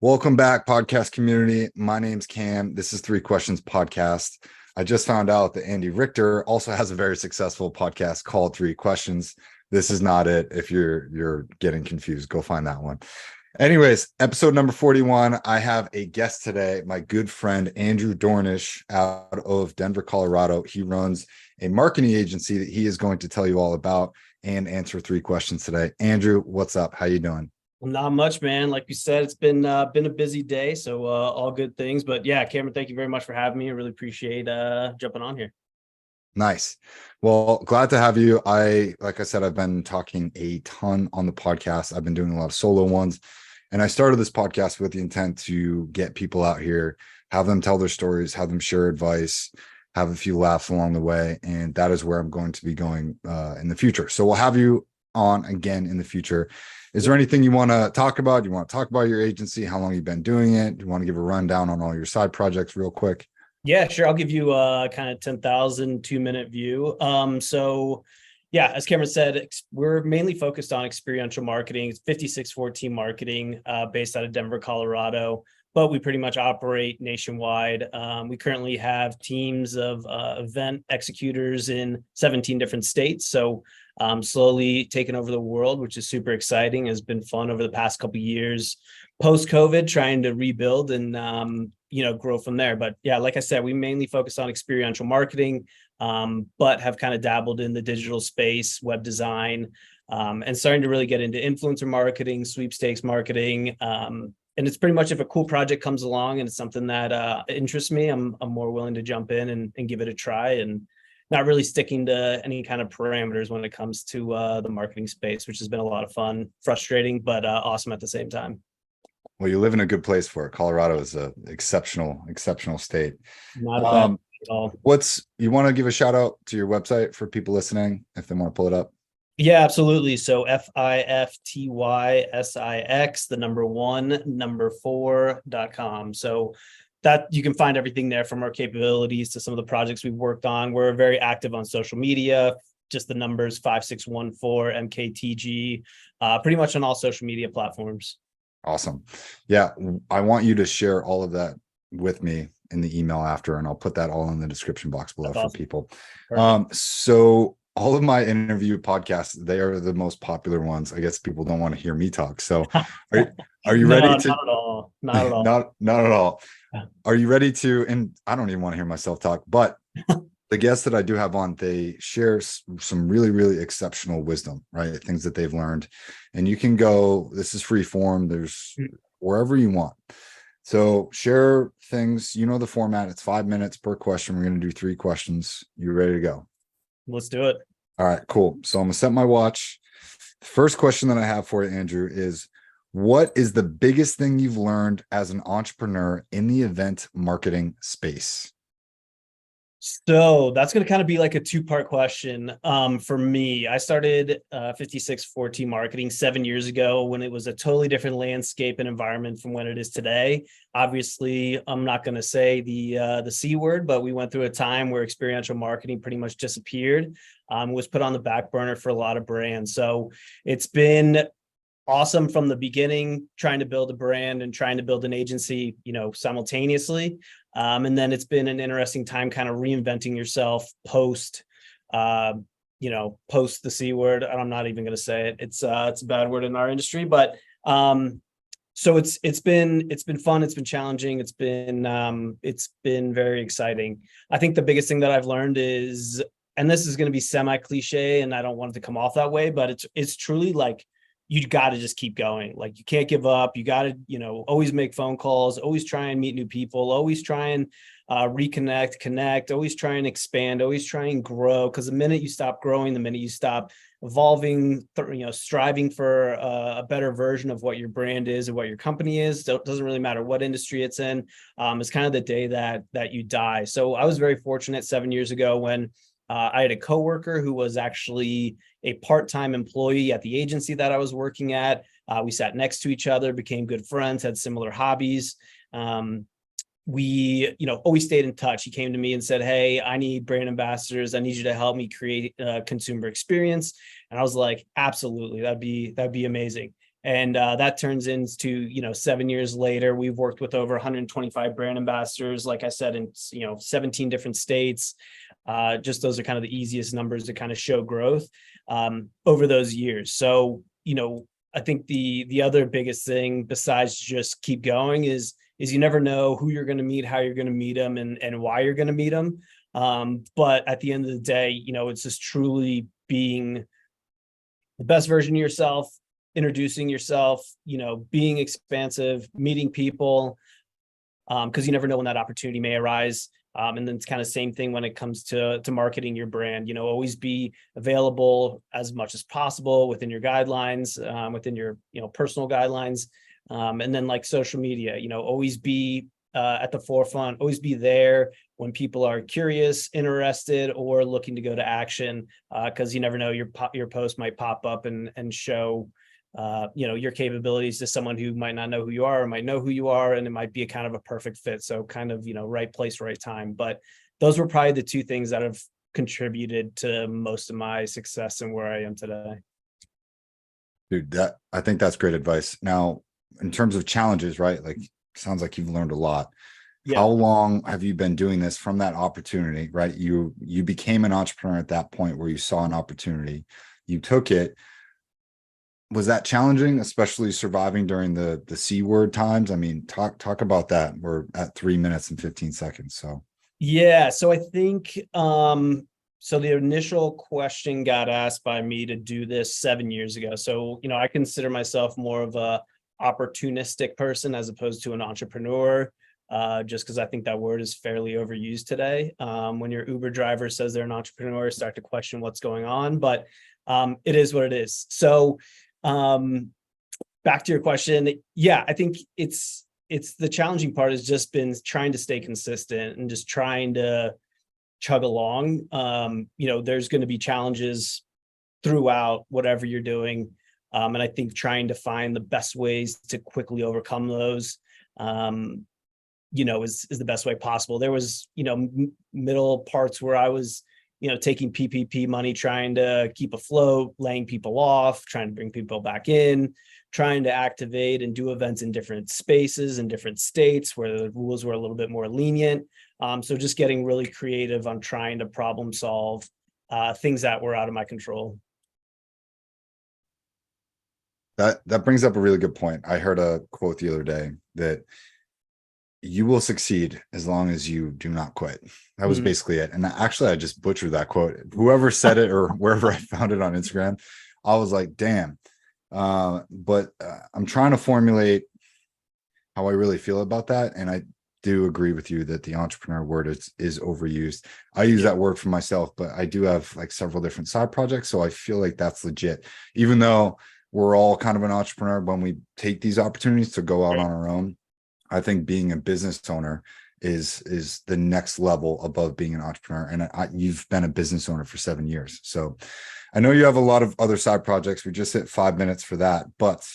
Welcome back, podcast community. My name's Cam. This is Three Questions Podcast. I just found out that Andy Richter also has a very successful podcast called Three Questions. This is not it. If you're getting confused, go find that one. Anyways, episode number 41. I have a guest today, my good friend Andrew Dornisch out of Denver, Colorado. He runs a marketing agency that he is going to tell you all about and answer three questions today. Andrew, what's up? How you doing? Not much, man. Like you said, it's been a busy day, so all good things. But yeah, Cameron, thank you very much for having me. I really appreciate jumping on here. Nice. Well, glad to have you. Like I said, I've been talking a ton on the podcast. I've been doing a lot of solo ones, and I started this podcast with the intent to get people out here, have them tell their stories, have them share advice, have a few laughs along the way, and that is where I'm going to be going in the future. So we'll have you on again in the future. Is there anything you want to talk about? You want to talk about your agency, how long you've been doing it? Do you want to give a rundown on all your side projects real quick? Yeah, sure. I'll give you a kind of 10,000 2-minute view. So yeah, as Cameron said, we're mainly focused on experiential marketing. It's 5614 marketing based out of Denver, Colorado, but we pretty much operate nationwide. We currently have teams of event executors in 17 different states. So slowly taking over the world, which is super exciting. Has been fun over the past couple of years, post-COVID, trying to rebuild and grow from there. But yeah, like I said, we mainly focus on experiential marketing, but have kind of dabbled in the digital space, web design, and starting to really get into influencer marketing, sweepstakes marketing. And it's pretty much if a cool project comes along and it's something that interests me, I'm more willing to jump in and give it a try, and not really sticking to any kind of parameters when it comes to the marketing space, which has been a lot of fun, frustrating, but awesome at the same time. Well, you live in a good place for it. Colorado is an exceptional state. Not a bad at all. You want to give a shout out to your website for people listening if they want to pull it up? Yeah, absolutely. So FIFTYSIX, the number 1, number 4.com. So that you can find everything there, from our capabilities to some of the projects we've worked on. We're very active on social media, just the numbers 5614 MKTG, pretty much on all social media platforms. Awesome. Yeah, I want you to share all of that with me in the email after, and I'll put that all in the description box below. That's for awesome. People. So all of my interview podcasts, they are the most popular ones. I guess people don't want to hear me talk. So are you ready to? Not at all. Not at all. Not at all. Are you ready to? And I don't even want to hear myself talk, but the guests that I do have on, they share some really, really exceptional wisdom, right? Things that they've learned. And you can go, this is free form. There's wherever you want. So share things, you know, the format, it's 5 minutes per question. We're going to do 3 questions. You ready to go? Let's do it. All right, cool. So I'm going to set my watch. The first question that I have for you, Andrew, is what is the biggest thing you've learned as an entrepreneur in the event marketing space? So that's going to kind of be like a 2-part question. For me, I started 5614 marketing 7 years ago when it was a totally different landscape and environment from when it is today. Obviously, I'm not going to say the C word, but we went through a time where experiential marketing pretty much disappeared, was put on the back burner for a lot of brands. So it's been awesome from the beginning, trying to build a brand and trying to build an agency, simultaneously. And then it's been an interesting time kind of reinventing yourself post the C word. I'm not even going to say it. It's a bad word in our industry, but so it's been fun. It's been challenging. It's been very exciting. I think the biggest thing that I've learned is, and this is going to be semi cliche and I don't want it to come off that way, but it's truly like, you got to just keep going. Like, you can't give up. You got to, always make phone calls, always try and meet new people, always try and reconnect, connect, always try and expand, always try and grow. Because the minute you stop growing, the minute you stop evolving, striving for a better version of what your brand is and what your company is, it doesn't really matter what industry it's in. It's kind of the day that you die. So I was very fortunate 7 years ago when I had a coworker who was actually a part-time employee at the agency that I was working at. We sat next to each other, became good friends, had similar hobbies. We, always stayed in touch. He came to me and said, "Hey, I need brand ambassadors. I need you to help me create a consumer experience." And I was like, "Absolutely, that'd be amazing." And that turns into, 7 years later, we've worked with over 125 brand ambassadors, like I said, in 17 different states. Just those are kind of the easiest numbers to kind of show growth over those years. So, I think the other biggest thing besides just keep going is you never know who you're going to meet, how you're going to meet them, and why you're going to meet them. But at the end of the day, it's just truly being the best version of yourself, introducing yourself, being expansive, meeting people, because you never know when that opportunity may arise. And then it's kind of same thing when it comes to marketing your brand. Always be available as much as possible within your guidelines, within your personal guidelines, and then like social media. Always be at the forefront. Always be there when people are curious, interested, or looking to go to action. Because you never know, your post might pop up and show your capabilities to someone who might not know who you are or might know who you are, and it might be a kind of a perfect fit. So kind of, right place, right time. But those were probably the two things that have contributed to most of my success and where I am today. Dude, I think that's great advice. Now, in terms of challenges, right? Like, sounds like you've learned a lot. Yeah. How long have you been doing this from that opportunity, right? You became an entrepreneur at that point where you saw an opportunity, you took it. Was that challenging, especially surviving during the C word times? I mean, talk about that. We're at 3 minutes and 15 seconds. So yeah. So I think so the initial question got asked by me to do this 7 years ago. So, I consider myself more of a opportunistic person as opposed to an entrepreneur. Just because I think that word is fairly overused today. When your Uber driver says they're an entrepreneur, start to question what's going on, but it is what it is. So back to your question. Yeah, I think it's the challenging part has just been trying to stay consistent and just trying to chug along. There's going to be challenges throughout whatever you're doing. And I think trying to find the best ways to quickly overcome those, is the best way possible. There was, middle parts where I was, taking PPP money, trying to keep afloat, laying people off, trying to bring people back in, trying to activate and do events in different spaces in different states where the rules were a little bit more lenient. So just getting really creative on trying to problem solve things that were out of my control. that brings up a really good point. I heard a quote the other day that you will succeed as long as you do not quit. That was basically it. And actually, I just butchered that quote. Whoever said it or wherever I found it on Instagram, I was like, damn. But I'm trying to formulate how I really feel about that. And I do agree with you that the entrepreneur word is overused. I use that word for myself, but I do have like several different side projects. So I feel like that's legit, even though we're all kind of an entrepreneur when we take these opportunities to go out on our own. I think being a business owner is the next level above being an entrepreneur. And you've been a business owner for 7 years. So I know you have a lot of other side projects. We just hit 5 minutes for that, but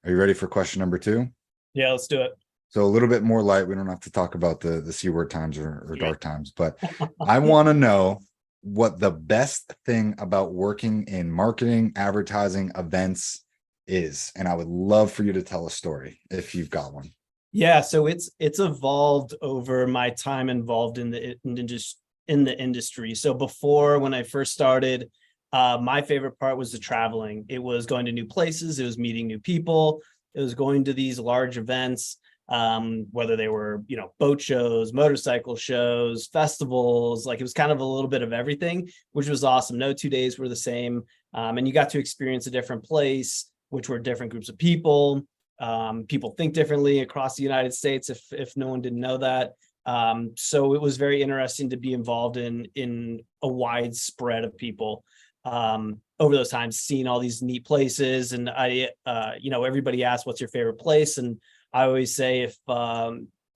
are you ready for question number 2? Yeah, let's do it. So a little bit more light. We don't have to talk about the C word times or dark times, but I want to know what the best thing about working in marketing, advertising, events is. And I would love for you to tell a story if you've got one. Yeah, so it's evolved over my time involved in the industry. So before, when I first started, my favorite part was the traveling. It was going to new places. It was meeting new people. It was going to these large events, whether they were, boat shows, motorcycle shows, festivals. Like, it was kind of a little bit of everything, which was awesome. No 2 days were the same. And you got to experience a different place, which were different groups of people. People think differently across the United States, if no one didn't know that. So it was very interesting to be involved in a wide spread of people over those times, seeing all these neat places. And everybody asks, what's your favorite place? And I always say, if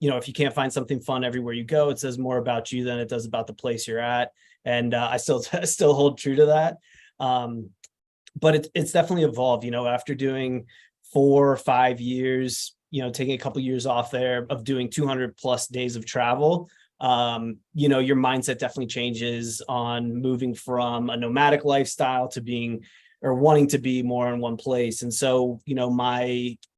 you can't find something fun everywhere you go, it says more about you than it does about the place you're at. And I still hold true to that. But it's definitely evolved, after doing 4 or 5 years, taking a couple of years off there of doing 200 plus days of travel. Your mindset definitely changes on moving from a nomadic lifestyle to being or wanting to be more in one place. And so,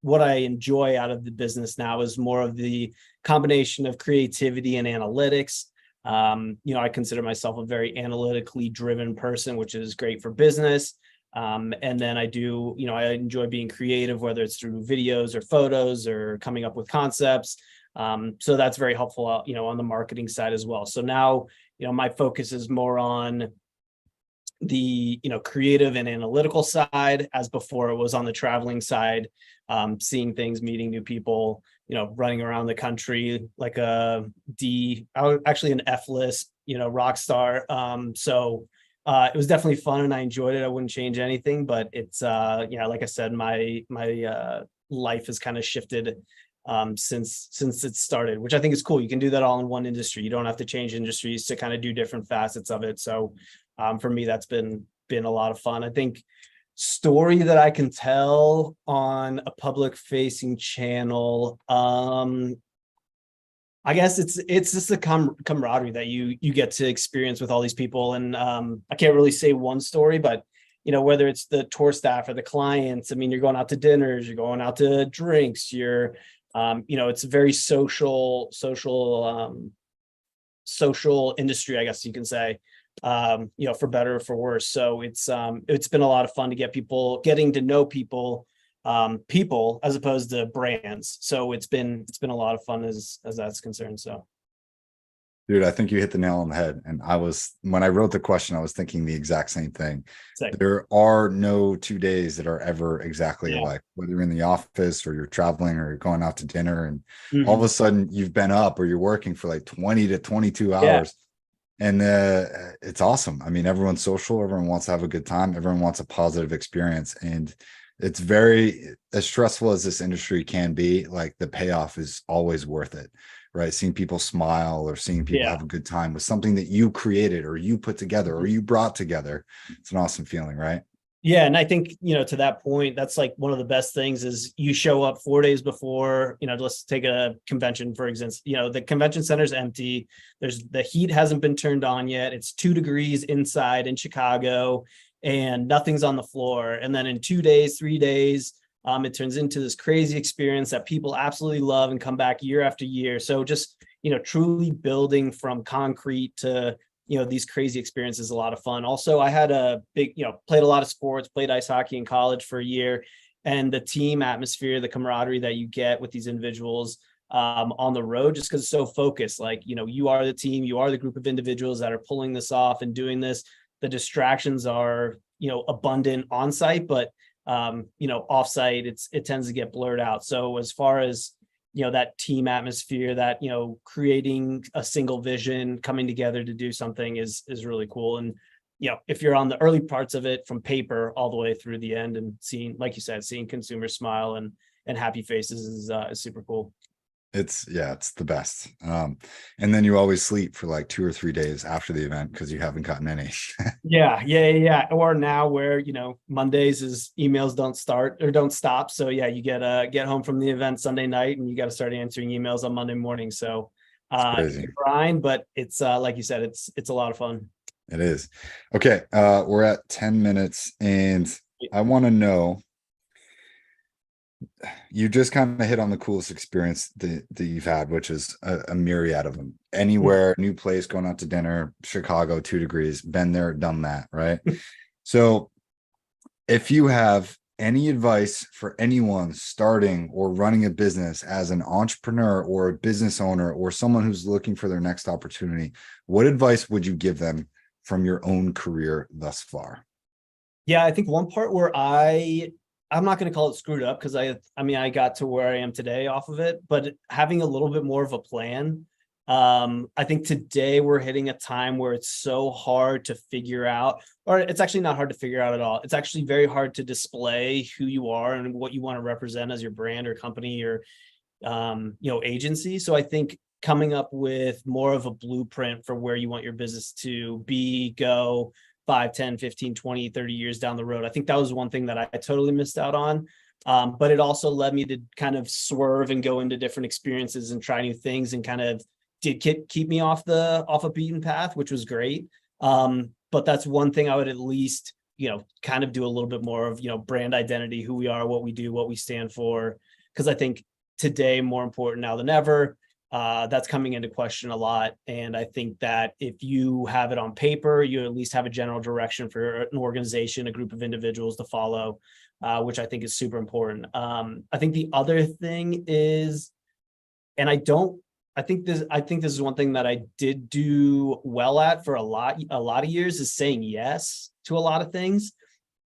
what I enjoy out of the business now is more of the combination of creativity and analytics. I consider myself a very analytically driven person, which is great for business. And then I enjoy being creative, whether it's through videos or photos or coming up with concepts. So that's very helpful, on the marketing side as well. So now, my focus is more on the, creative and analytical side, as before it was on the traveling side, seeing things, meeting new people, running around the country like I was actually an F-list, rock star. So it was definitely fun and I enjoyed it. I wouldn't change anything, but it's like I said, my life has kind of shifted since it started, which I think is cool. You can do that all in one industry. You don't have to change industries to kind of do different facets of it. So for me, that's been a lot of fun. I think story that I can tell on a public facing channel, I guess it's just the camaraderie that you get to experience with all these people. And I can't really say one story, but whether it's the tour staff or the clients, I mean, you're going out to dinners, you're going out to drinks, you're it's a very social industry, I guess you can say, for better or for worse. So it's been a lot of fun to getting to know people as opposed to brands. So it's been a lot of fun as that's concerned. So Dude, I think you hit the nail on the head. And when I wrote the question, I was thinking the exact same thing. There are no 2 days that are ever exactly alike, whether you're in the office or you're traveling or you're going out to dinner, and all of a sudden you've been up or you're working for like 20 to 22 hours. And it's awesome. I mean, everyone's social, everyone wants to have a good time, everyone wants a positive experience. And it's as stressful as this industry can be, like the payoff is always worth it, right? Seeing people smile or seeing people have a good time with something that you created or you put together or you brought together. It's an awesome feeling, right? Yeah. And I think, to that point, that's like one of the best things is you show up 4 days before, let's take a convention, for instance, the convention center's empty. The heat hasn't been turned on yet. It's 2 degrees inside in Chicago and nothing's on the floor. And then in 2 days, 3 days, it turns into this crazy experience that people absolutely love and come back year after year. So just, truly building from concrete to, these crazy experiences is a lot of fun. Also, I had played a lot of sports, played ice hockey in college for a year, and the team atmosphere, the camaraderie that you get with these individuals on the road, just because it's so focused, like, you are the team, you are the group of individuals that are pulling this off and doing this. The distractions are, abundant on site, but off site, it tends to get blurred out. So as far as, that team atmosphere, that, creating a single vision, coming together to do something is really cool. And, if you're on the early parts of it from paper all the way through the end and seeing, like you said, seeing consumers smile and happy faces is super cool. It's the best. And then you always sleep for like 2 or 3 days after the event because you haven't gotten any. Yeah. Or now where, Mondays is emails don't stop. So you get home from the event Sunday night and you got to start answering emails on Monday morning. So it's a grind, but it's like you said, it's a lot of fun. It is. Okay. We're at 10 minutes and I want to know, you just kind of hit on the coolest experience that you've had, which is a myriad of them. Anywhere, new place, going out to dinner, Chicago, 2 degrees, been there, done that, right? So if you have any advice for anyone starting or running a business as an entrepreneur or a business owner or someone who's looking for their next opportunity, what advice would you give them from your own career thus far? Yeah, I think one part where I'm not going to call it screwed up because I got to where I am today off of it, but having a little bit more of a plan. I think today we're hitting a time where it's so hard to figure out, or it's actually not hard to figure out at all. It's actually very hard to display who you are and what you want to represent as your brand or company or, agency. So I think coming up with more of a blueprint for where you want your business to go 5, 10, 15, 20, 30 years down the road. I think that was one thing that I totally missed out on. But it also led me to kind of swerve and go into different experiences and try new things and kind of did keep me off a beaten path, which was great. But that's one thing I would at least kind of do a little bit more of, brand identity, who we are, what we do, what we stand for. Because I think today, more important now than ever, that's coming into question a lot. And I think that if you have it on paper, you at least have a general direction for an organization, a group of individuals to follow, which I think is super important. I think the other thing is, and I think this is one thing that I did do well at for a lot of years, is saying yes to a lot of things.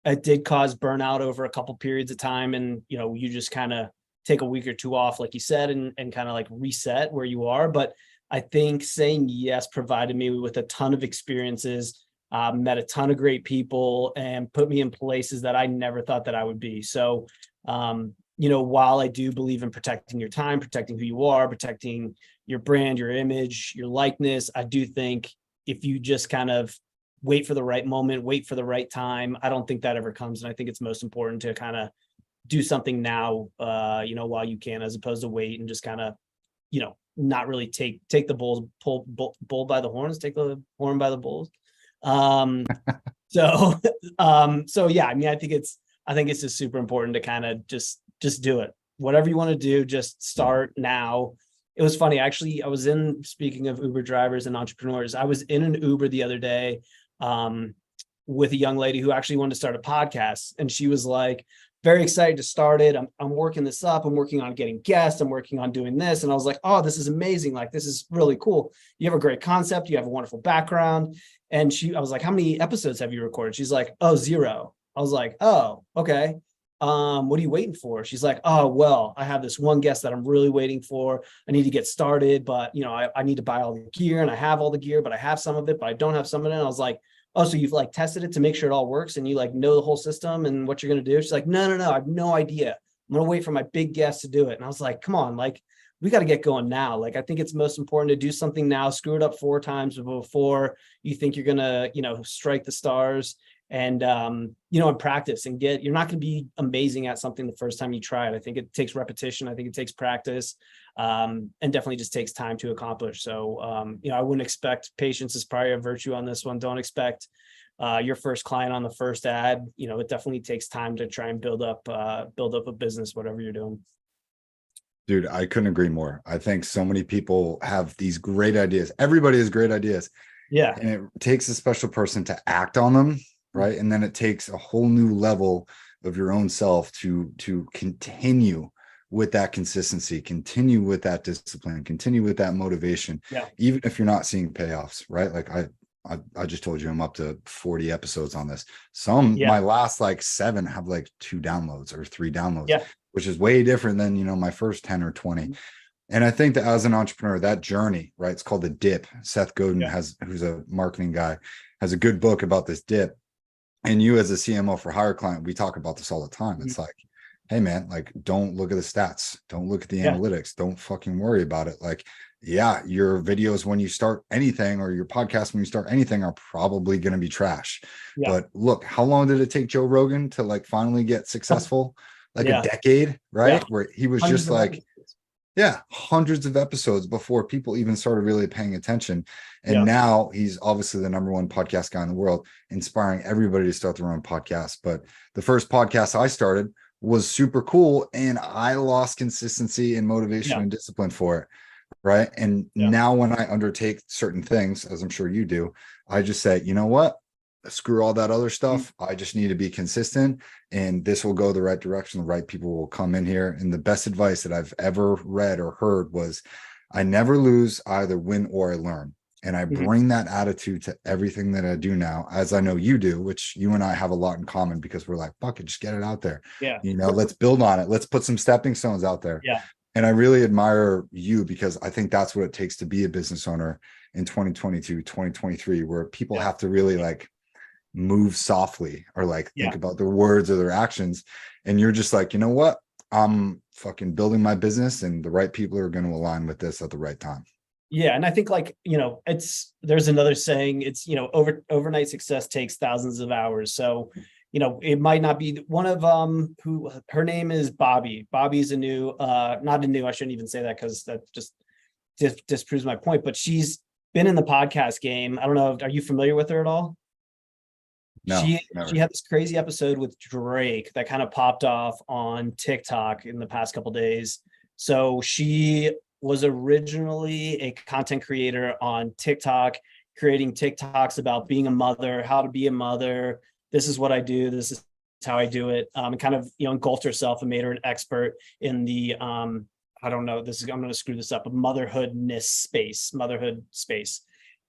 It did cause burnout over a couple periods of time. And, you just kind of take a week or two off, like you said, and kind of like reset where you are. But I think saying yes provided me with a ton of experiences, met a ton of great people, and put me in places that I never thought that I would be. So, while I do believe in protecting your time, protecting who you are, protecting your brand, your image, your likeness, I do think if you just kind of wait for the right moment, wait for the right time, I don't think that ever comes. And I think it's most important to kind of do something now, while you can, as opposed to wait and just kind of, not really take the bull by the horns, take the horn by the bulls. So yeah, I mean, I think it's just super important to kind of just do it. Whatever you want to do, just start now. It was funny, actually, speaking of Uber drivers and entrepreneurs, I was in an Uber the other day, with a young lady who actually wanted to start a podcast. And she was like, very excited to start it. I'm working this up. I'm working on getting guests. I'm working on doing this. And I was like, oh, this is amazing. Like, this is really cool. You have a great concept. You have a wonderful background. And I was like, how many episodes have you recorded? She's like, oh, 0. I was like, oh, okay. What are you waiting for? She's like, oh, well, I have this one guest that I'm really waiting for. I need to get started, but I need to buy all the gear, and I have all the gear, but I have some of it, but I don't have some of it. And I was like, oh, so you've like tested it to make sure it all works, and you like know the whole system and what you're going to do? She's like, no, I have no idea. I'm going to wait for my big guest to do it. And I was like, come on, like, we got to get going now. Like, I think it's most important to do something now, screw it up 4 times before you think you're going to, strike the stars, and, and practice, and you're not going to be amazing at something the first time you try it. I think it takes repetition. I think it takes practice, and definitely just takes time to accomplish. So, I wouldn't expect patience is probably a virtue on this one. Don't expect your first client on the first ad. It definitely takes time to try and build up a business, whatever you're doing. Dude, I couldn't agree more. I think so many people have these great ideas. Everybody has great ideas. Yeah. And it takes a special person to act on them, right? And then it takes a whole new level of your own self to continue with that consistency, continue with that discipline, continue with that motivation, even if you're not seeing payoffs, right? Like I just told you I'm up to 40 episodes on this. My last like 7 have like 2 downloads or 3 downloads, which is way different than, my first 10 or 20. And I think that as an entrepreneur, that journey, right? It's called the dip. Seth Godin who's a marketing guy, has a good book about this dip. And you as a CMO for hire client, we talk about this all the time. It's like, hey man, like, don't look at the stats. Don't look at the analytics. Don't fucking worry about it. Like, your videos when you start anything, or your podcast when you start anything, are probably going to be trash. But look, how long did it take Joe Rogan to like finally get successful? Like a decade, right? Where he was just like, hundreds of episodes before people even started really paying attention. And now he's obviously the #1 podcast guy in the world, inspiring everybody to start their own podcast. But the first podcast I started was super cool, and I lost consistency and motivation and discipline for it. Right. And now when I undertake certain things, as I'm sure you do, I just say, you know what? Screw all that other stuff. I just need to be consistent, and this will go the right direction. The right people will come in here. And the best advice that I've ever read or heard was, I never lose, I either win or I learn. And I bring that attitude to everything that I do now, as I know you do, which you and I have a lot in common, because we're like, fuck it, just get it out there. Let's build on it. Let's put some stepping stones out there. And I really admire you, because I think that's what it takes to be a business owner in 2022, 2023, where people have to really like move softly, or like think about their words or their actions. And you're just like, you know what? I'm fucking building my business, and the right people are going to align with this at the right time. Yeah. And I think like, there's another saying, it's, overnight success takes thousands of hours. So, it might not be one of who, her name is Bobby. Bobby's I shouldn't even say that, because that just disproves my point, but she's been in the podcast game. I don't know. Are you familiar with her at all? No, She never. had this crazy episode with Drake that kind of popped off on TikTok in the past couple days. So she was originally a content creator on TikTok, creating TikToks about being a mother, how to be a mother. This is what I do. This is how I do it. And kind of, engulfed herself and made her an expert in the I don't know, I'm going to screw this up, a motherhood space.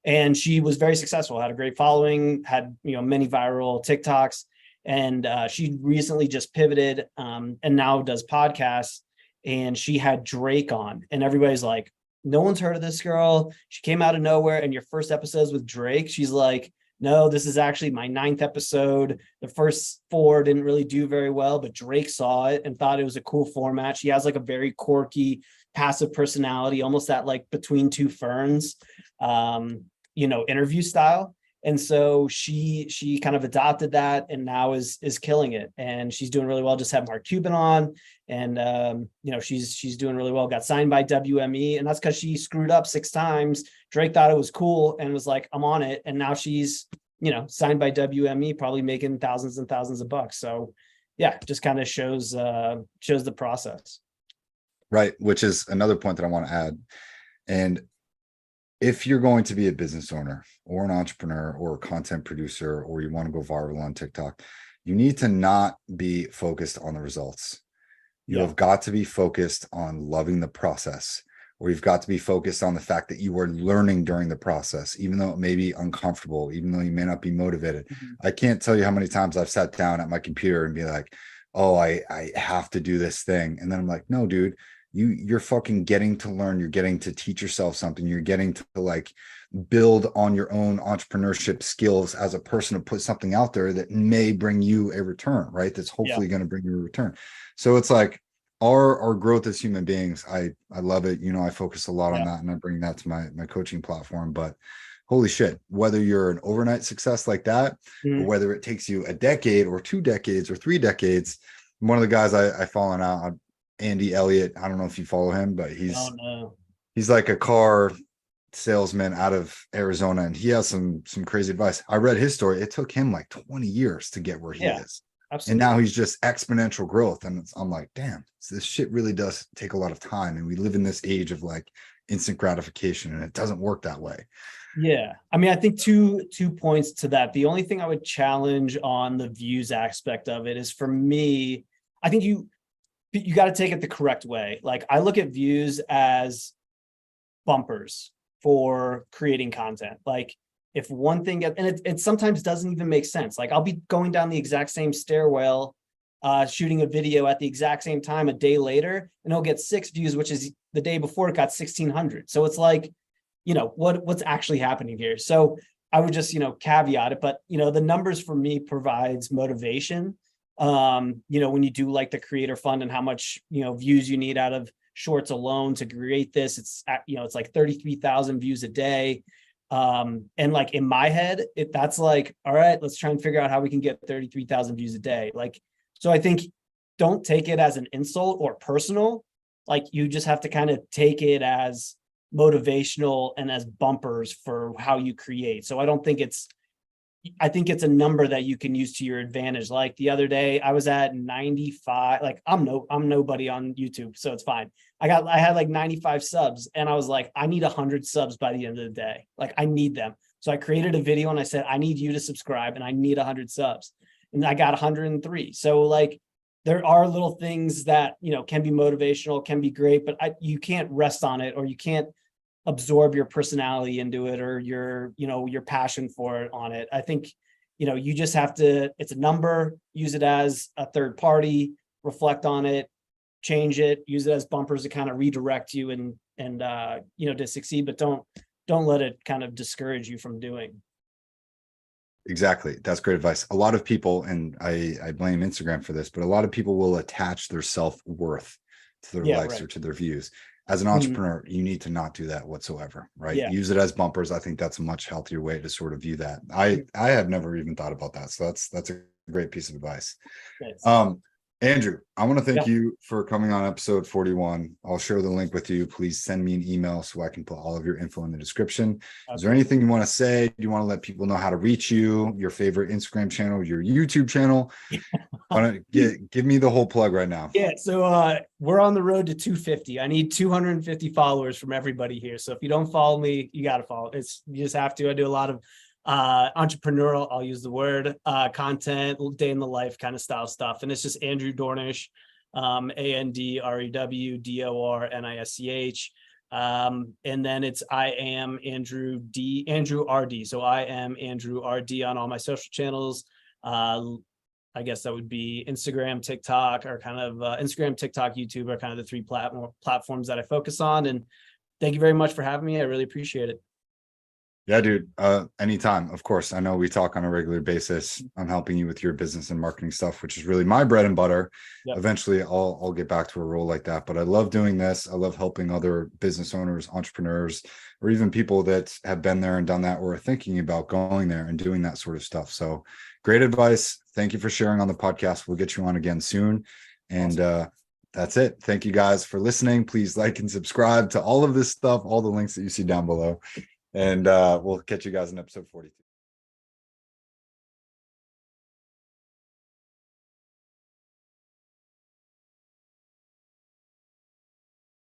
And she was very successful, had a great following, had, many viral TikToks. And she recently just pivoted and now does podcasts. And she had Drake on, and everybody's like, no one's heard of this girl. She came out of nowhere. And your first episode's with Drake. She's like, no, this is actually my 9th episode. The first 4 didn't really do very well, but Drake saw it and thought it was a cool format. She has like a very quirky, passive personality, almost that like between two ferns, interview style. And so she kind of adopted that and now is killing it. And she's doing really well. Just had Mark Cuban on, and she's doing really well. Got signed by WME, and that's because she screwed up 6 times. Drake thought it was cool and was like, I'm on it. And now she's signed by WME, probably making thousands and thousands of bucks. So yeah, just kind of shows the process. Right, which is another point that I want to add. And if you're going to be a business owner or an entrepreneur or a content producer, or you want to go viral on TikTok, you need to not be focused on the results. You have got to be focused on loving the process, or you've got to be focused on the fact that you are learning during the process, even though it may be uncomfortable, even though you may not be motivated. Mm-hmm. I can't tell you how many times I've sat down at my computer and be like, oh, I have to do this thing. And then I'm like, no, dude, you're fucking getting to learn. You're getting to teach yourself something. You're getting to like build on your own entrepreneurship skills as a person to put something out there that may bring you a return, right? That's hopefully going to bring you a return. So it's like our growth as human beings. I love it. I focus a lot on that, and I bring that to my coaching platform. But holy shit, whether you're an overnight success like that, or whether it takes you a decade or 2 decades or 3 decades, one of the guys I fallen out, Andy Elliott. I don't know if you follow him, but he's like a car salesman out of Arizona, and he has some crazy advice. I read his story. It took him like 20 years to get where he is. Absolutely. And now he's just exponential growth. And I'm like, damn, this shit really does take a lot of time. And we live in this age of like instant gratification, and it doesn't work that way. Yeah. I mean, I think two points to that. The only thing I would challenge on the views aspect of it is, for me, I think you got to take it the correct way. Like, I look at views as bumpers for creating content. Like, if one thing gets, and it sometimes doesn't even make sense. Like, I'll be going down the exact same stairwell, shooting a video at the exact same time a day later, and it'll get 6 views, which is the day before it got 1,600. So it's like, what's actually happening here? So I would just, caveat it, but the numbers for me provides motivation. When you do like the creator fund and how much, views you need out of shorts alone to create this, it's like 33,000 views a day. And like in my head, that's like, all right, let's try and figure out how we can get 33,000 views a day. Like, so I think don't take it as an insult or personal. Like, you just have to kind of take it as motivational and as bumpers for how you create. So I think it's a number that you can use to your advantage. Like the other day I was at 95, like I'm nobody on YouTube, so it's fine. I had like 95 subs, and I was like, I need 100 subs by the end of the day. Like, I need them. So I created a video and I said, I need you to subscribe, and I need 100 subs. And I got 103. So like, there are little things that, can be motivational, can be great, but you can't rest on it, or you can't absorb your personality into it, or your passion for it on it. I think, you just have to, it's a number, use it as a third party, reflect on it, change it, use it as bumpers to kind of redirect you and to succeed, but don't let it kind of discourage you from doing. Exactly. That's great advice. A lot of people, and I blame Instagram for this, but a lot of people will attach their self-worth to their likes or to their views. As an entrepreneur, you need to not do that whatsoever, right? Yeah. Use it as bumpers. I think that's a much healthier way to sort of view that. I have never even thought about that. So that's a great piece of advice. Andrew, I want to Yeah, thank you for coming on episode 41. I'll share the link with you. Please send me an email so I can put all of your info in the description. Is there absolutely. anything you want to say? Do you want to let people know how to reach you, your favorite Instagram channel, your YouTube channel? Why don't give me the whole plug right now? Yeah, so we're on the road to 250. I need 250 followers from everybody here. So if you don't follow me, you got to follow. It's you just have to. I do a lot of entrepreneurial, I'll use the word, content, day in the life kind of style stuff. And it's just Andrew Dornisch, AndrewDornisch. And then it's I am Andrew RD. So I am Andrew RD on all my social channels. I guess that would be Instagram, TikTok, or kind of Instagram, TikTok, YouTube are kind of the three platforms that I focus on. And thank you very much for having me. I really appreciate it. Yeah, dude. Anytime. Of course. I know we talk on a regular basis. I'm helping you with your business and marketing stuff, which is really my bread and butter. Yep. Eventually I'll get back to a role like that. But I love doing this. I love helping other business owners, entrepreneurs, or even people that have been there and done that or are thinking about going there and doing that sort of stuff. So great advice. Thank you for sharing on the podcast. We'll get you on again soon. And that's it. Thank you guys for listening. Please like and subscribe to all of this stuff, all the links that you see down below. And we'll catch you guys in episode 42.